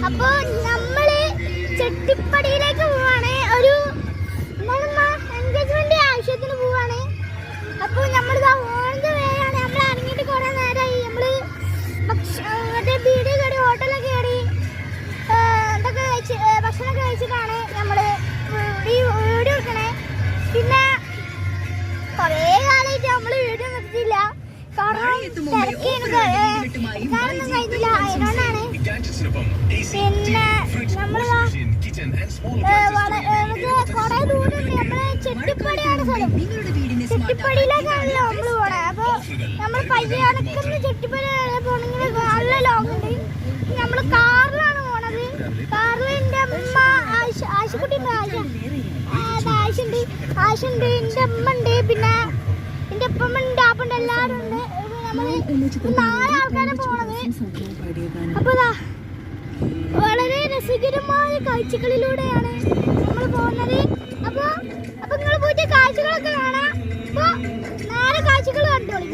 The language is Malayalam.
അപ്പൊ നമ്മള് ചെട്ടിപ്പടിയിലേക്ക് പോവാണ്. ഒരു എൻഗേജ്മെന്റ് ആവശ്യത്തിന് പോവാണ്. അപ്പൊ നമ്മളിതാ ഓണത് വേയാണ്. നമ്മൾ ഇറങ്ങിയിട്ട് കുറെ നേരമായി. നമ്മള് മറ്റേ ബീഡി കയറി ഹോട്ടലൊക്കെ കയറി ഇതൊക്കെ കഴിച്ച് ഭക്ഷണമൊക്കെ കഴിച്ചിട്ടാണ് നമ്മള് ഈ വീഡിയോ എടുക്കണേ. പിന്നെ കുറേ കാലമായിട്ട് നമ്മള് വീഡിയോ നിർത്തിയില്ല. കാരണം തിരക്കൊന്നും കഴിഞ്ഞില്ല, അതിനോടാണ്. പിന്നെ നമ്മളിതാ കുറെ ദൂരമുണ്ട്. നമ്മള് ചെട്ടിപ്പടിയാണ് സ്ഥലം. ചെട്ടിപ്പടിയിലേക്കാണല്ലോ നമ്മള് പോണേ. അപ്പൊ നമ്മള് പയ്യാനക്കുന്ന് ചെട്ടിപ്പടി പോണെങ്കിൽ നല്ല ലോങ് ഉണ്ട്. നമ്മള് കാറിലാണ് പോണത്. കാറിൽ എന്റെ അമ്മ ആശുക്കുട്ടി ആശുണ്ട്, എന്റെ അമ്മ ഉണ്ട്, പിന്നെ എന്റെ അപ്പമ്മണ്ട്, ആപ്പുണ്ട്, എല്ലാരും ഉണ്ട്. നമ്മള് 4 ആൾക്കാരെ പോണത്. അപ്പൊ വളരെ രസകരമായ കാഴ്ചകളിലൂടെയാണ് നമ്മൾ പോകുന്നത്. അപ്പൊ നിങ്ങൾ പോയിട്ട് കാഴ്ചകളൊക്കെ കാണാം. അപ്പൊ 4 കാഴ്ചകൾ കണ്ടോളി.